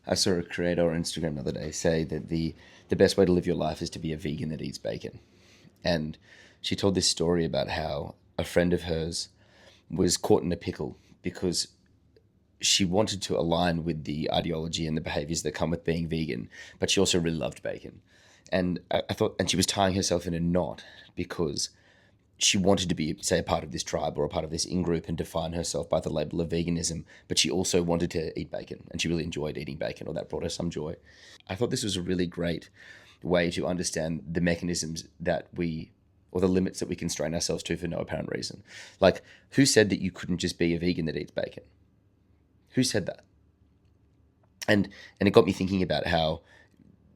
I saw a creator on Instagram the other day say that the best way to live your life is to be a vegan that eats bacon. And she told this story about how a friend of hers was caught in a pickle because she wanted to align with the ideology and the behaviors that come with being vegan, but she also really loved bacon. And I thought, and she was tying herself in a knot because she wanted to be, say, a part of this tribe or a part of this in group and define herself by the label of veganism, but she also wanted to eat bacon and she really enjoyed eating bacon, or that brought her some joy. I thought this was a really great way to understand the mechanisms that we, or the limits that we constrain ourselves to for no apparent reason. Like, who said that you couldn't just be a vegan that eats bacon? Who said that? And it got me thinking about how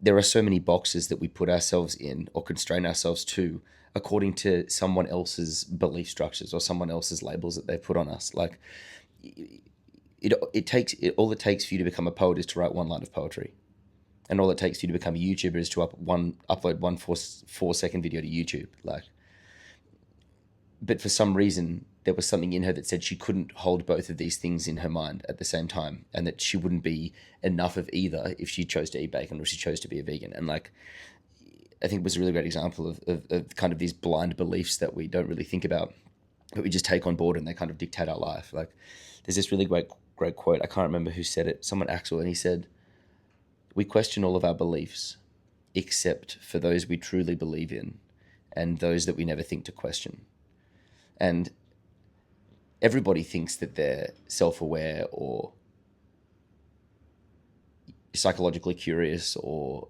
there are so many boxes that we put ourselves in or constrain ourselves to according to someone else's belief structures or someone else's labels that they put on us. Like all it takes for you to become a poet is to write one line of poetry, and all it takes for you to become a YouTuber is to upload one 4 second video to YouTube. Like, but for some reason there was something in her that said she couldn't hold both of these things in her mind at the same time, and that she wouldn't be enough of either if she chose to eat bacon or if she chose to be a vegan. And like, I think it was a really great example of kind of these blind beliefs that we don't really think about, but we just take on board and they kind of dictate our life. Like, there's this really great quote. I can't remember who said it. Someone, Axel, and he said, "We question all of our beliefs except for those we truly believe in and those that we never think to question." And everybody thinks that they're self-aware or psychologically curious or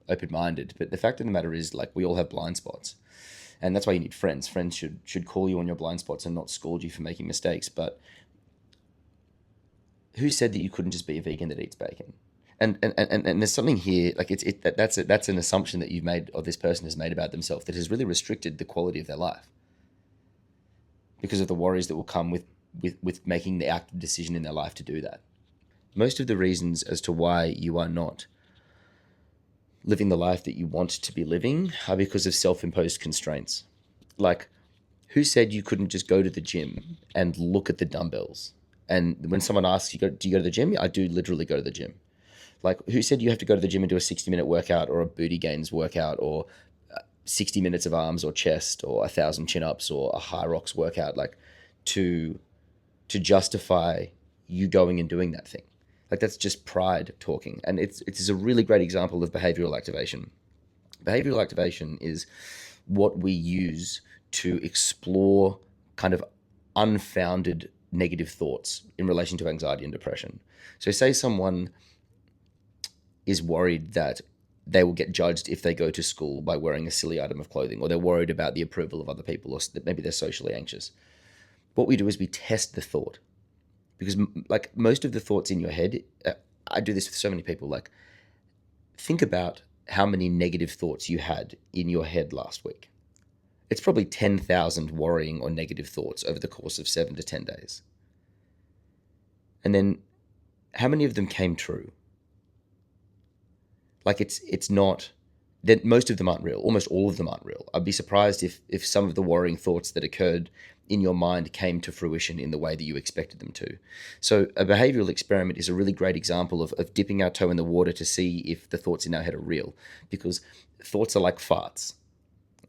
open-minded, but the fact of the matter is, like, we all have blind spots, and that's why you need friends. Friends should call you on your blind spots and not scold you for making mistakes. But who said that you couldn't just be a vegan that eats bacon? And there's something here, like that's an assumption that you've made, or this person has made about themselves, that has really restricted the quality of their life because of the worries that will come with making the active decision in their life to do that. Most of the reasons as to why you are not living the life that you want to be living are because of self-imposed constraints. Like, who said you couldn't just go to the gym and look at the dumbbells? And when someone asks you, do you go to the gym? I do literally go to the gym. Like, who said you have to go to the gym and do a 60-minute workout or a booty gains workout or 60 minutes of arms or chest or 1,000 chin-ups or a high rocks workout, like, to justify you going and doing that thing? Like, that's just pride talking. And it is a really great example of behavioral activation. Behavioral activation is what we use to explore kind of unfounded negative thoughts in relation to anxiety and depression. So say someone is worried that they will get judged if they go to school by wearing a silly item of clothing, or they're worried about the approval of other people, or that maybe they're socially anxious. What we do is we test the thought, because like most of the thoughts in your head, I do this with so many people. Like, think about how many negative thoughts you had in your head last week. It's probably 10,000 worrying or negative thoughts over the course of 7 to 10 days. And then how many of them came true? Like, it's not that most of them aren't real. Almost all of them aren't real. I'd be surprised if some of the worrying thoughts that occurred in your mind came to fruition in the way that you expected them to. So a behavioral experiment is a really great example of dipping our toe in the water to see if the thoughts in our head are real, because thoughts are like farts.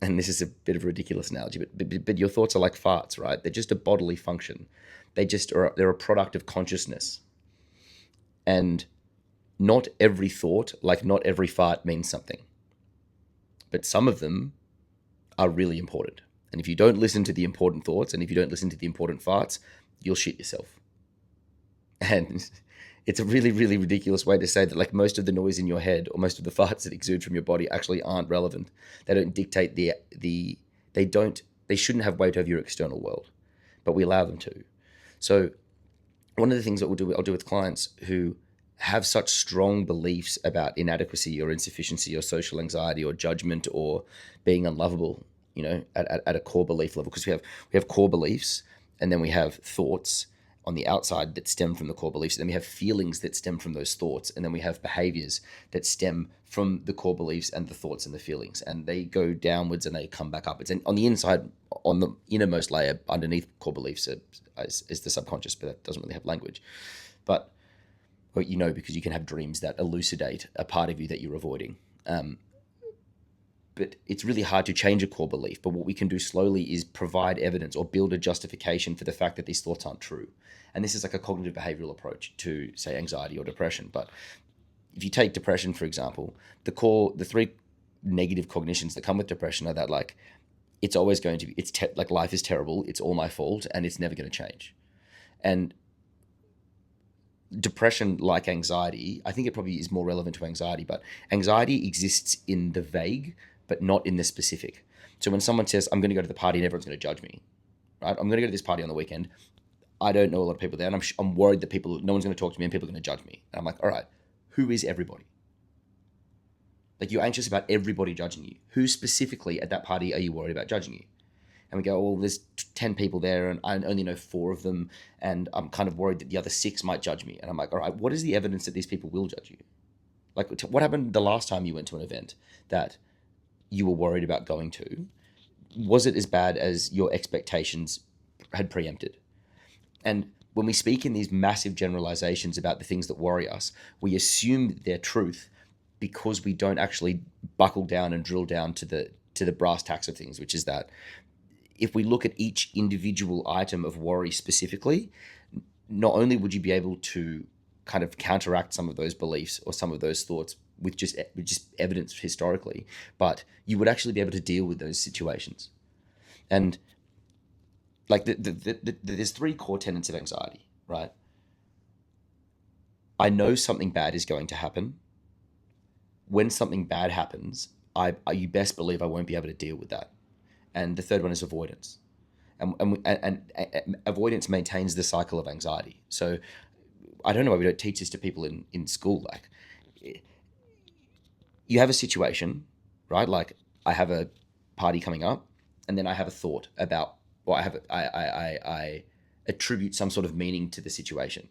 And this is a bit of a ridiculous analogy, but your thoughts are like farts, right? They're just a bodily function. They're a product of consciousness. And not every thought, like not every fart, means something. But some of them are really important. And if you don't listen to the important thoughts, and if you don't listen to the important farts, you'll shit yourself. And it's a really, really ridiculous way to say that, like, most of the noise in your head or most of the farts that exude from your body actually aren't relevant. They don't dictate they shouldn't have weight over your external world, but we allow them to. So one of the things that I'll do with clients who have such strong beliefs about inadequacy or insufficiency or social anxiety or judgment or being unlovable, at a core belief level, because we have core beliefs, and then we have thoughts on the outside that stem from the core beliefs, and then we have feelings that stem from those thoughts, and then we have behaviors that stem from the core beliefs and the thoughts and the feelings, and they go downwards and they come back up. It's on the inside, on the innermost layer underneath core beliefs is the subconscious, but that doesn't really have language. But or because you can have dreams that elucidate a part of you that you're avoiding. But it's really hard to change a core belief. But what we can do slowly is provide evidence or build a justification for the fact that these thoughts aren't true. And this is like a cognitive behavioral approach to, say, anxiety or depression. But if you take depression, for example, the three negative cognitions that come with depression are that, like, it's always going to be, like, life is terrible, it's all my fault, and it's never going to change. And depression, like anxiety, I think it probably is more relevant to anxiety, but anxiety exists in the vague, but not in the specific. So when someone says, I'm going to go to the party and everyone's going to judge me, right? I'm going to go to this party on the weekend. I don't know a lot of people there, and I'm worried that no one's going to talk to me and people are going to judge me. And I'm like, all right, who is everybody? Like, you're anxious about everybody judging you. Who specifically at that party are you worried about judging you? And we go, well, there's 10 people there and I only know 4 of them, and I'm kind of worried that the other 6 might judge me. And I'm like, all right, what is the evidence that these people will judge you? Like, what happened the last time you went to an event that you were worried about going to? Was it as bad as your expectations had preempted? And when we speak in these massive generalizations about the things that worry us, we assume their truth because we don't actually buckle down and drill down to the brass tacks of things, which is that if we look at each individual item of worry specifically, not only would you be able to kind of counteract some of those beliefs or some of those thoughts with just evidence historically, but you would actually be able to deal with those situations. And like there's 3 core tenets of anxiety, right? I know something bad is going to happen. When something bad happens, you best believe I won't be able to deal with that. And the third one is avoidance. And avoidance maintains the cycle of anxiety. So I don't know why we don't teach this to people in school. Like, you have a situation, right? Like, I have a party coming up, and then I have a thought about, or I attribute some sort of meaning to the situation.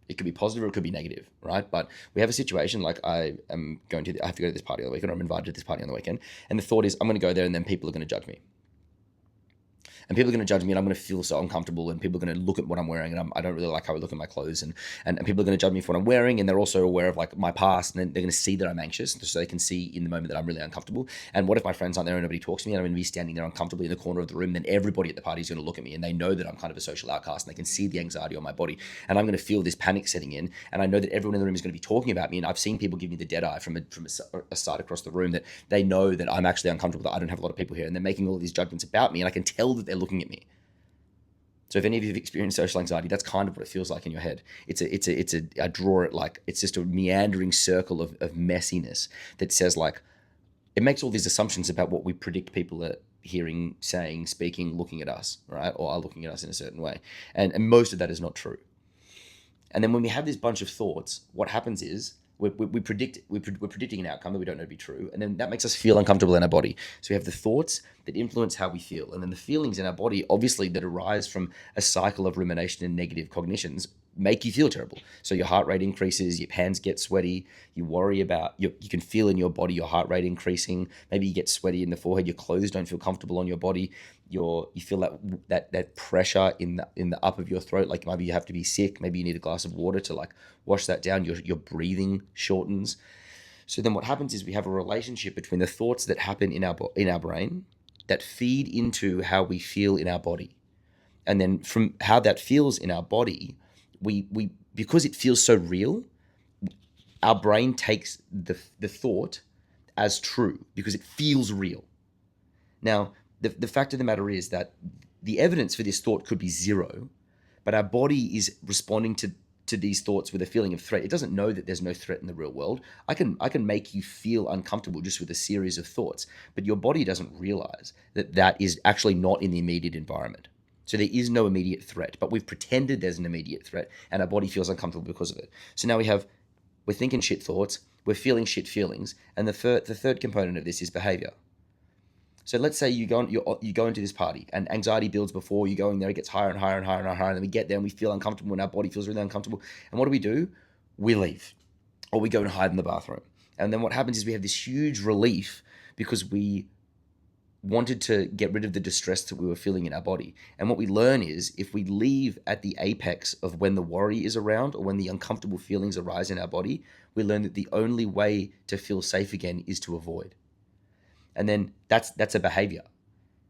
It could be positive or it could be negative, right? But we have a situation like I have to go to this party on the weekend, or I'm invited to this party on the weekend, and the thought is I'm going to go there and then people are going to judge me. And people are going to judge me, and I'm going to feel so uncomfortable, and people are going to look at what I'm wearing, and I don't really like how I look at my clothes, and people are going to judge me for what I'm wearing, and they're also aware of, like, my past, and they're going to see that I'm anxious, so they can see in the moment that I'm really uncomfortable. And what if my friends aren't there and nobody talks to me, and I'm going to be standing there uncomfortably in the corner of the room? Then everybody at the party is going to look at me, and they know that I'm kind of a social outcast, and they can see the anxiety on my body, and I'm going to feel this panic setting in, and I know that everyone in the room is going to be talking about me, and I've seen people give me the dead eye from a side across the room, that they know that I'm actually uncomfortable, that I don't have a lot of people here, and they're making all of these judgments about me, and I can tell that they're looking at me. So if any of you have experienced social anxiety, that's kind of what it feels like in your head. I draw it like, it's just a meandering circle of messiness that says, like, it makes all these assumptions about what we predict people are hearing, saying, speaking, looking at us, right? Or are looking at us in a certain way. And most of that is not true. And then when we have this bunch of thoughts, what happens is we're predicting an outcome that we don't know to be true, and then that makes us feel uncomfortable in our body. So we have the thoughts that influence how we feel, and then the feelings in our body, obviously, that arise from a cycle of rumination and negative cognitions, make you feel terrible. So your heart rate increases, your hands get sweaty, you worry about, you can feel in your body your heart rate increasing, maybe you get sweaty in the forehead, your clothes don't feel comfortable on your body, you feel that pressure in the up of your throat, like maybe you have to be sick, maybe you need a glass of water to, like, wash that down, your breathing shortens. So then what happens is we have a relationship between the thoughts that happen in our brain that feed into how we feel in our body. And then from how that feels in our body, we because it feels so real, our brain takes the thought as true because it feels real. Now, the fact of the matter is that the evidence for this thought could be 0, but our body is responding to these thoughts with a feeling of threat. It doesn't know that there's no threat in the real world. I can make you feel uncomfortable just with a series of thoughts, but your body doesn't realize that is actually not in the immediate environment. So there is no immediate threat, but we've pretended there's an immediate threat, and our body feels uncomfortable because of it. So now we're thinking shit thoughts, we're feeling shit feelings, and the third component of this is behavior. So let's say you go into this party, and anxiety builds before you go in there. It gets higher and higher and higher and higher, and then we get there and we feel uncomfortable, and our body feels really uncomfortable. And what do? We leave, or we go and hide in the bathroom. And then what happens is we have this huge relief because we wanted to get rid of the distress that we were feeling in our body. And what we learn is if we leave at the apex of when the worry is around or when the uncomfortable feelings arise in our body, we learn that the only way to feel safe again is to avoid. And then that's a behavior.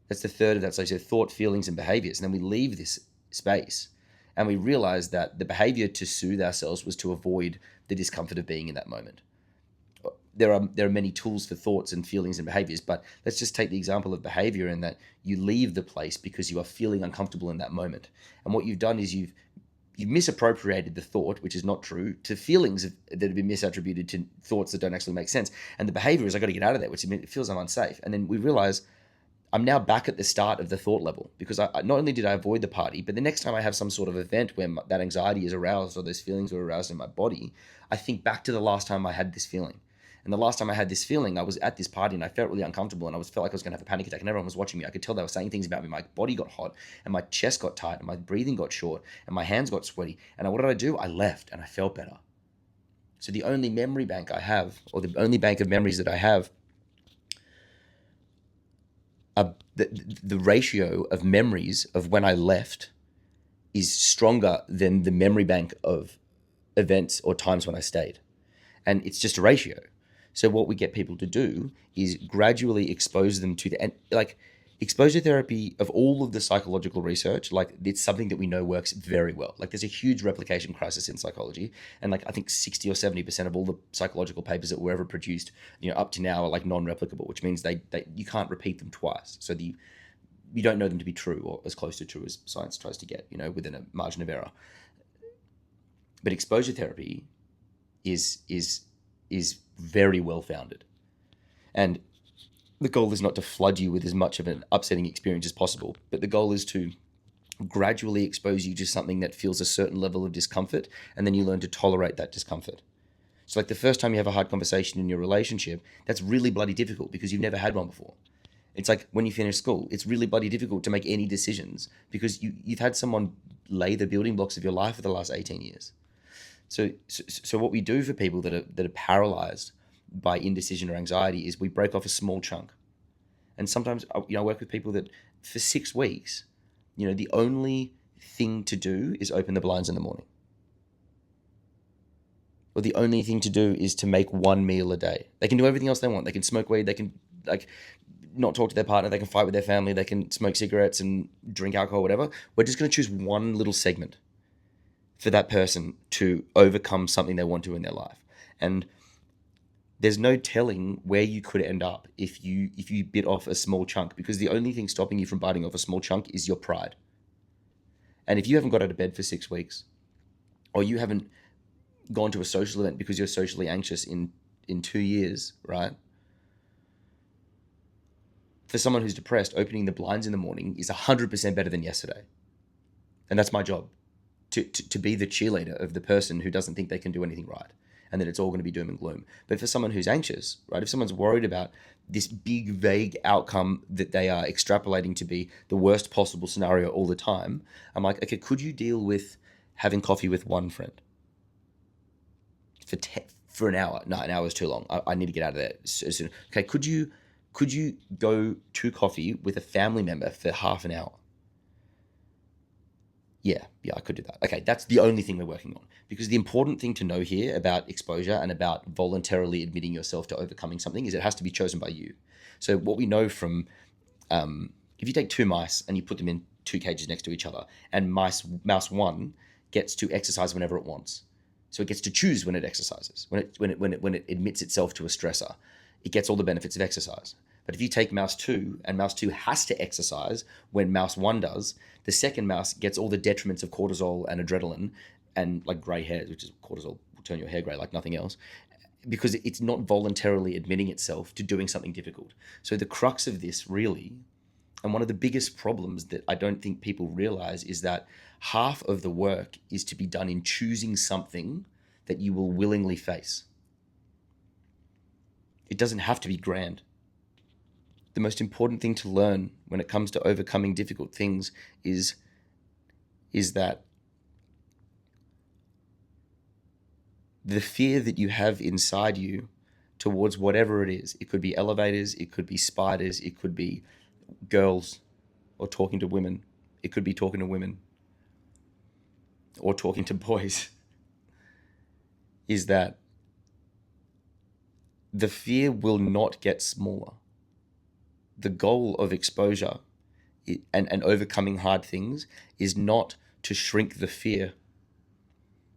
That's the third of that. So thought, feelings, and behaviors. And then we leave this space and we realize that the behavior to soothe ourselves was to avoid the discomfort of being in that moment. There are many tools for thoughts and feelings and behaviors, but let's just take the example of behavior in that you leave the place because you are feeling uncomfortable in that moment. And what you've done is you've misappropriated the thought, which is not true, to feelings that have been misattributed to thoughts that don't actually make sense. And the behavior is I got to get out of there, which it feels I'm unsafe. And then we realize I'm now back at the start of the thought level because I not only did I avoid the party, but the next time I have some sort of event where that anxiety is aroused or those feelings are aroused in my body, I think back to the last time I had this feeling. And the last time I had this feeling, I was at this party and I felt really uncomfortable and felt like I was going to have a panic attack and everyone was watching me. I could tell they were saying things about me. My body got hot and my chest got tight and my breathing got short and my hands got sweaty. And what did I do? I left and I felt better. So the only memory bank I have, or the only bank of memories that I have, the ratio of memories of when I left is stronger than the memory bank of events or times when I stayed. And it's just a ratio. So what we get people to do is gradually expose them to and like exposure therapy of all of the psychological research, like it's something that we know works very well. Like there's a huge replication crisis in psychology. And like I think 60 or 70% of all the psychological papers that were ever produced, up to now are like non-replicable, which means they you can't repeat them twice. So you don't know them to be true or as close to true as science tries to get, within a margin of error. But exposure therapy is very well founded. And the goal is not to flood you with as much of an upsetting experience as possible, but the goal is to gradually expose you to something that feels a certain level of discomfort, and then you learn to tolerate that discomfort. So like the first time you have a hard conversation in your relationship, that's really bloody difficult because you've never had one before. It's like when you finish school, it's really bloody difficult to make any decisions because you've had someone lay the building blocks of your life for the last 18 years. So what we do for people that are paralyzed by indecision or anxiety is we break off a small chunk. And sometimes I work with people that for 6 weeks, the only thing to do is open the blinds in the morning. Or the only thing to do is to make one meal a day. They can do everything else they want. They can smoke weed, they can not talk to their partner, they can fight with their family, they can smoke cigarettes and drink alcohol, whatever. We're just going to choose one little segment for that person to overcome something they want to in their life. And there's no telling where you could end up if you bit off a small chunk, because the only thing stopping you from biting off a small chunk is your pride. And if you haven't got out of bed for 6 weeks, or you haven't gone to a social event because you're socially anxious in 2 years, right? For someone who's depressed, opening the blinds in the morning is 100% better than yesterday. And that's my job. To be the cheerleader of the person who doesn't think they can do anything right and that it's all going to be doom and gloom. But for someone who's anxious, right, if someone's worried about this big, vague outcome that they are extrapolating to be the worst possible scenario all the time, I'm like, okay, could you deal with having coffee with one friend for an hour? No, an hour is too long. I need to get out of there soon. Okay, could you go to coffee with a family member for half an hour? Yeah, I could do that. Okay, that's the only thing we're working on. Because the important thing to know here about exposure and about voluntarily admitting yourself to overcoming something is it has to be chosen by you. So what we know from, if you take 2 mice and you put them in 2 cages next to each other, and mouse 1 gets to exercise whenever it wants. So it gets to choose when it exercises. When it admits itself to a stressor, it gets all the benefits of exercise. But if you take mouse 2 and mouse 2 has to exercise when mouse 1 does, the second mouse gets all the detriments of cortisol and adrenaline and like gray hairs, which is cortisol will turn your hair gray like nothing else, because it's not voluntarily admitting itself to doing something difficult. So the crux of this really, and one of the biggest problems that I don't think people realize, is that half of the work is to be done in choosing something that you will willingly face. It doesn't have to be grand. The most important thing to learn when it comes to overcoming difficult things is that the fear that you have inside you towards whatever it is, it could be elevators, it could be spiders, it could be girls or talking to women. It could be talking to women or talking to boys. Is that the fear will not get smaller. The goal of exposure and overcoming hard things is not to shrink the fear.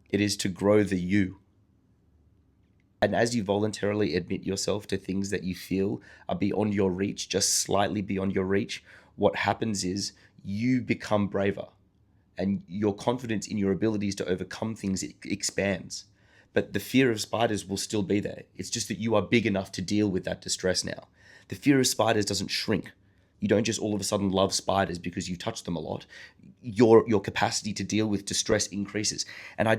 It is to grow the you. And as you voluntarily admit yourself to things that you feel are beyond your reach, just slightly beyond your reach, what happens is you become braver and your confidence in your abilities to overcome things expands. But the fear of spiders will still be there. It's just that you are big enough to deal with that distress now. The fear of spiders doesn't shrink. You don't just all of a sudden love spiders because you touch them a lot. Your capacity to deal with distress increases. And I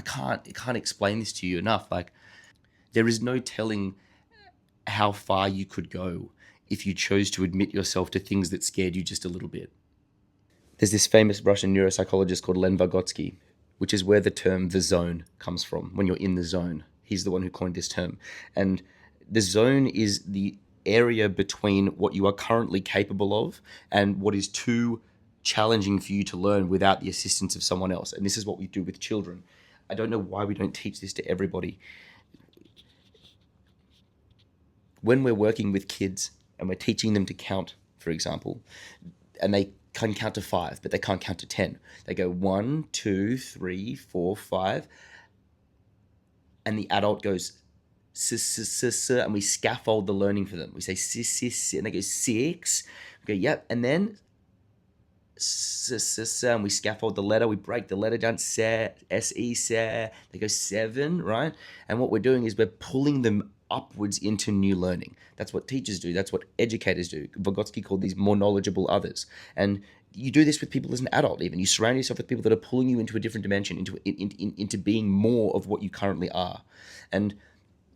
can't explain this to you enough. Like, there is no telling how far you could go if you chose to admit yourself to things that scared you just a little bit. There's this famous Russian neuropsychologist called Len Vygotsky, which is where the term the zone comes from, when you're in the zone. He's the one who coined this term. And the zone is the area between what you are currently capable of and what is too challenging for you to learn without the assistance of someone else. And this is what we do with children. I don't know why we don't teach this to everybody. When we're working with kids and we're teaching them to count, for example, and they can count to 5, but they can't count to 10. They go 1, 2, 3, 4, 5, and the adult goes and we scaffold the learning for them. We say sis, and they go 6. We go yep, and then and we scaffold the letter. We break the letter down. Se. They go 7, right? And what we're doing is we're pulling them upwards into new learning. That's what teachers do. That's what educators do. Vygotsky called these more knowledgeable others. And you do this with people as an adult even. You surround yourself with people that are pulling you into a different dimension, into being more of what you currently are. And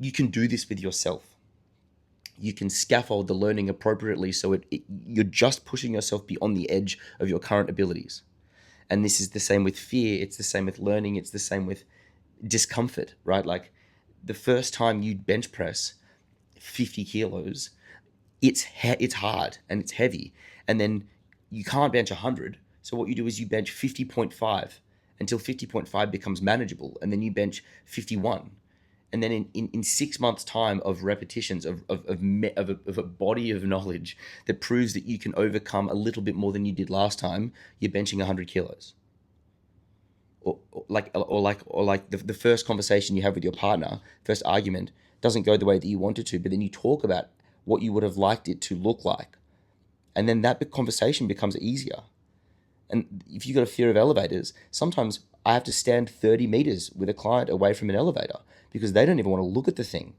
you can do this with yourself. You can scaffold the learning appropriately so you're just pushing yourself beyond the edge of your current abilities. And this is the same with fear. It's the same with learning. It's the same with discomfort, right? Like, the first time you bench press 50 kilos, it's hard and it's heavy. And then you can't bench 100. So what you do is you bench 50.5 until 50.5 becomes manageable. And then you bench 51. And then in 6 months' time of repetitions of a body of knowledge that proves that you can overcome a little bit more than you did last time, you're benching 100 kilos. Or like the first conversation you have with your partner, first argument, doesn't go the way that you wanted to, but then you talk about what you would have liked it to look like. And then that conversation becomes easier. And if you've got a fear of elevators, sometimes I have to stand 30 meters with a client away from an elevator because they don't even want to look at the thing.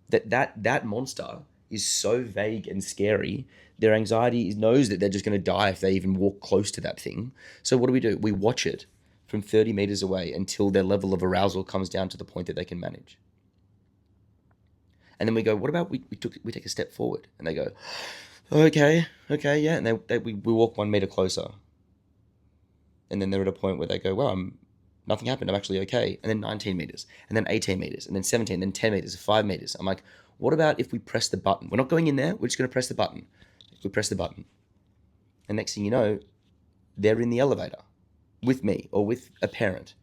That monster is so vague and scary. Their anxiety knows that they're just going to die if they even walk close to that thing. So what do? We watch it from 30 meters away until their level of arousal comes down to the point that they can manage. And then we go, what about we take a step forward? And they go, okay, yeah. And we walk 1 meter closer. And then they're at a point where they go, well, nothing happened. I'm actually okay. And then 19 meters, and then 18 meters, and then 17, then 10 meters, 5 meters. I'm like, what about if we press the button? We're not going in there. We're just going to press the button. We press the button. And next thing you know, they're in the elevator with me or with a parent.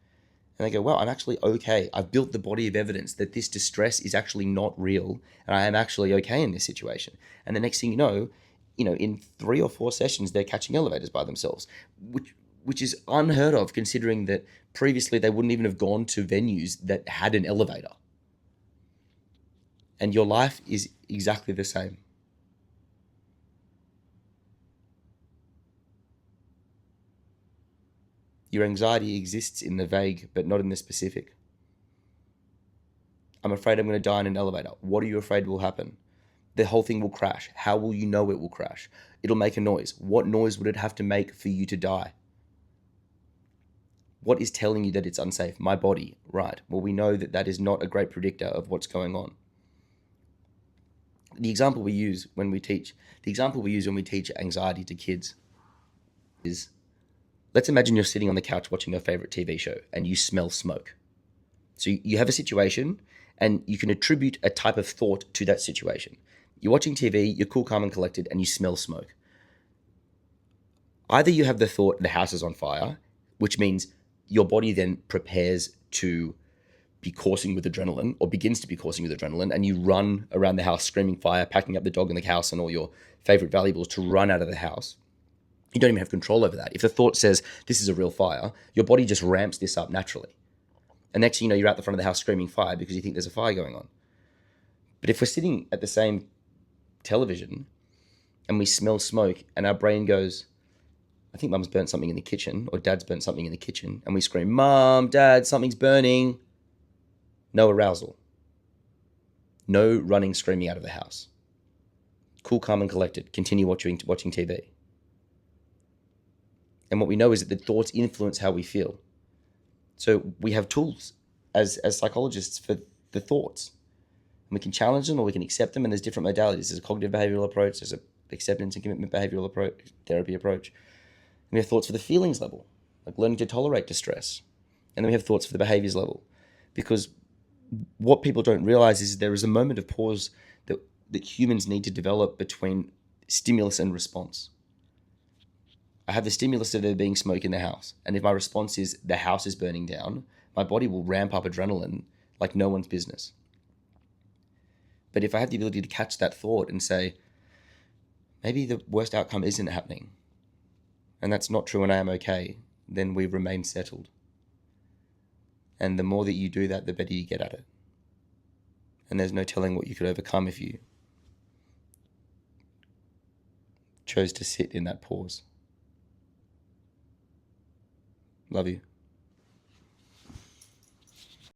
And they go, well, I'm actually okay. I've built the body of evidence that this distress is actually not real. And I am actually okay in this situation. And the next thing you know, in 3 or 4 sessions, they're catching elevators by themselves, which is unheard of considering that previously they wouldn't even have gone to venues that had an elevator. And your life is exactly the same. Your anxiety exists in the vague, but not in the specific. I'm afraid I'm going to die in an elevator. What are you afraid will happen? The whole thing will crash. How will you know it will crash? It'll make a noise. What noise would it have to make for you to die? What is telling you that it's unsafe? My body, right? Well, we know that is not a great predictor of what's going on. The example we use when we teach anxiety to kids is, let's imagine you're sitting on the couch watching your favorite TV show and you smell smoke. So you have a situation and you can attribute a type of thought to that situation. You're watching TV, you're cool, calm, and collected, and you smell smoke. Either you have the thought the house is on fire, which means your body then prepares to be coursing with adrenaline, or begins to be coursing with adrenaline, and you run around the house screaming fire, packing up the dog in the house and all your favorite valuables to run out of the house. You don't even have control over that. If the thought says this is a real fire, your body just ramps this up naturally. And next thing you know, you're out the front of the house screaming fire because you think there's a fire going on. But if we're sitting at the same television and we smell smoke and our brain goes, I think mum's burnt something in the kitchen, or dad's burnt something in the kitchen, and we scream, Mum, Dad, something's burning. No arousal. No running, screaming out of the house. Cool, calm, and collected. Continue watching TV. And what we know is that the thoughts influence how we feel. So we have tools as psychologists for the thoughts. And we can challenge them or we can accept them, and there's different modalities. There's a cognitive behavioral approach, there's an acceptance and commitment behavioral approach, therapy approach. And we have thoughts for the feelings level, like learning to tolerate distress. And then we have thoughts for the behaviors level. Because what people don't realize is there is a moment of pause that humans need to develop between stimulus and response. I have the stimulus of there being smoke in the house. And if my response is the house is burning down, my body will ramp up adrenaline like no one's business. But if I have the ability to catch that thought and say, maybe the worst outcome isn't happening, and that's not true and I am okay, then we remain settled. And the more that you do that, the better you get at it. And there's no telling what you could overcome if you chose to sit in that pause. Love you.